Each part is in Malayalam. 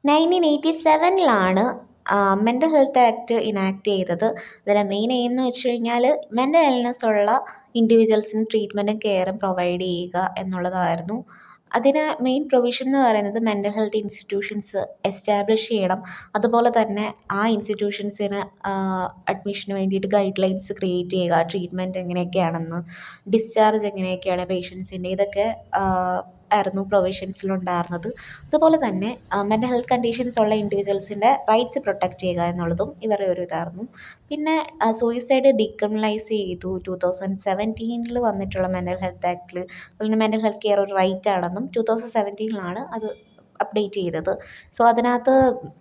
1987 മെൻ്റൽ ഹെൽത്ത് ആക്ട് ഇനാക്ട് ചെയ്തത്. അതിലെ മെയിൻ എയിം എന്ന് വെച്ച് കഴിഞ്ഞാൽ മെൻ്റൽ ഇൽനെസ് ഉള്ള ഇൻഡിവിജ്വൽസിന് ട്രീറ്റ്മെൻറ്റും കെയറും പ്രൊവൈഡ് ചെയ്യുക എന്നുള്ളതായിരുന്നു. അതിന് മെയിൻ പ്രൊവിഷൻ എന്ന് പറയുന്നത് മെൻ്റൽ ഹെൽത്ത് ഇൻസ്റ്റിറ്റ്യൂഷൻസ് എസ്റ്റാബ്ലിഷ് ചെയ്യണം. അതുപോലെ തന്നെ ആ ഇൻസ്റ്റിറ്റ്യൂഷൻസിന് അഡ്മിഷന് വേണ്ടിയിട്ട് ഗൈഡ് ലൈൻസ് ക്രിയേറ്റ് ചെയ്യുക, ട്രീറ്റ്മെൻറ്റ് എങ്ങനെയൊക്കെയാണെന്ന്, ഡിസ്ചാർജ് എങ്ങനെയൊക്കെയാണ് പേഷ്യൻസിൻ്റെ, ഇതൊക്കെ ആയിരുന്നു പ്രൊവിഷൻസിലുണ്ടായിരുന്നത്. അതുപോലെ തന്നെ മെൻ്റൽ ഹെൽത്ത് കണ്ടീഷൻസ് ഉള്ള ഇൻഡിവിജ്വൽസിൻ്റെ റൈറ്റ്സ് പ്രൊട്ടക്റ്റ് ചെയ്യുക എന്നുള്ളതും ഇവരുടെ ഒരു ഇതായിരുന്നു. പിന്നെ സൂയിസൈഡ് ഡീക്രിമിനലൈസ് ചെയ്തു 2017 വന്നിട്ടുള്ള മെൻ്റൽ ഹെൽത്ത് ആക്ടിൽ. അതുപോലെ മെൻ്റൽ ഹെൽത്ത് കെയർ ഒരു റൈറ്റ് ആണെന്നും 2017 അത് അപ്ഡേറ്റ് ചെയ്തത്. സോ അതിനകത്ത്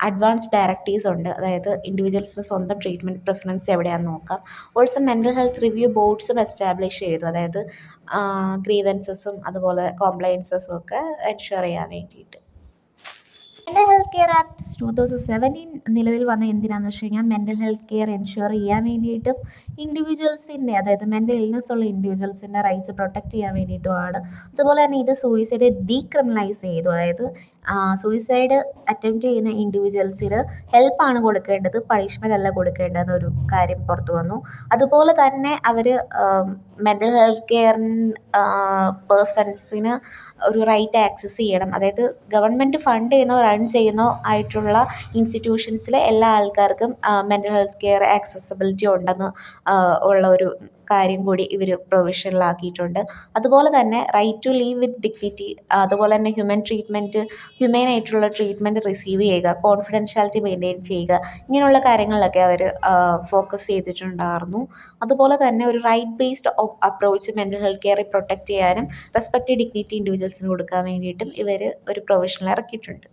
അഡ്വാൻസ് ഡയറക്റ്റീവ്സ് ഉണ്ട്. അതായത് ഇൻഡിവിജ്വൽസിന് സ്വന്തം ട്രീറ്റ്മെൻറ്റ് പ്രിഫറൻസ് എവിടെയാണെന്ന് നോക്കാം. ഓൾസോ മെൻ്റൽ ഹെൽത്ത് റിവ്യൂ ബോർഡ്സും എസ്റ്റാബ്ലിഷ് ചെയ്തു. അതായത് ഗ്രീവൻസസും അതുപോലെ കോംപ്ലയൻസസും ഒക്കെ എൻഷുർ ചെയ്യാൻ വേണ്ടിയിട്ട്. മെൻ്റൽ ഹെൽത്ത് കെയർ ആക്ട് 2017 നിലവിൽ വന്ന എന്തിനാണെന്ന് വെച്ച് കഴിഞ്ഞാൽ മെൻ്റൽ ഹെൽത്ത് കെയർ എൻഷുർ ചെയ്യാൻ വേണ്ടിയിട്ടും ഇൻഡിവിജ്വൽസിൻ്റെ, അതായത് മെൻ്റൽ ഇൽനെസ് ഉള്ള ഇൻഡിവിജ്വൽസിൻ്റെ റൈറ്റ്സ് പ്രൊട്ടക്റ്റ് ചെയ്യാൻ വേണ്ടിയിട്ടുമാണ്. അതുപോലെ തന്നെ ഇത് സൂയിസൈഡ് ഡീക്രിമിനലൈസ് ചെയ്തു. അതായത് സൂയിസൈഡ് അറ്റംപ്റ്റ് ചെയ്യുന്ന ഇൻഡിവിജ്വൽസിന് ഹെൽപ്പാണ് കൊടുക്കേണ്ടത്, പണിഷ്മെൻ്റ് അല്ല കൊടുക്കേണ്ടതെന്നൊരു കാര്യം പുറത്തു വന്നു. അതുപോലെ തന്നെ അവർ മെൻ്റൽ ഹെൽത്ത് കെയർ പേഴ്സൺസിന് ഒരു റൈറ്റ് ആക്സസ് ചെയ്യണം. അതായത് ഗവൺമെൻറ് ഫണ്ട് ചെയ്യുന്നോ റൺ ചെയ്യുന്നോ ആയിട്ടുള്ള ഇൻസ്റ്റിറ്റ്യൂഷൻസിലെ എല്ലാ ആൾക്കാർക്കും മെൻ്റൽ ഹെൽത്ത് കെയർ ആക്സസിബിലിറ്റി ഉണ്ടെന്ന് ഉള്ള ഒരു കാര്യം കൂടി ഇവർ പ്രൊവിഷനിലാക്കിയിട്ടുണ്ട്. അതുപോലെ തന്നെ right to live with dignity, അതുപോലെ തന്നെ ഹ്യൂമൻ ആയിട്ടുള്ള ട്രീറ്റ്മെൻറ്റ് റിസീവ് ചെയ്യുക, കോൺഫിഡൻഷ്യാലിറ്റി മെയിൻറ്റെയിൻ ചെയ്യുക, ഇങ്ങനെയുള്ള കാര്യങ്ങളിലൊക്കെ അവർ ഫോക്കസ് ചെയ്തിട്ടുണ്ടായിരുന്നു. അതുപോലെ തന്നെ ഒരു right based approach mental health കെയറെ പ്രൊട്ടക്റ്റ് ചെയ്യാനും റെസ്പെക്റ്റ് ഡിഗ്നിറ്റി ഇൻഡിവിജ്വൽസിന് കൊടുക്കാൻ വേണ്ടിയിട്ടും ഇവർ ഒരു പ്രൊവിഷനിൽ ഇറക്കിയിട്ടുണ്ട്.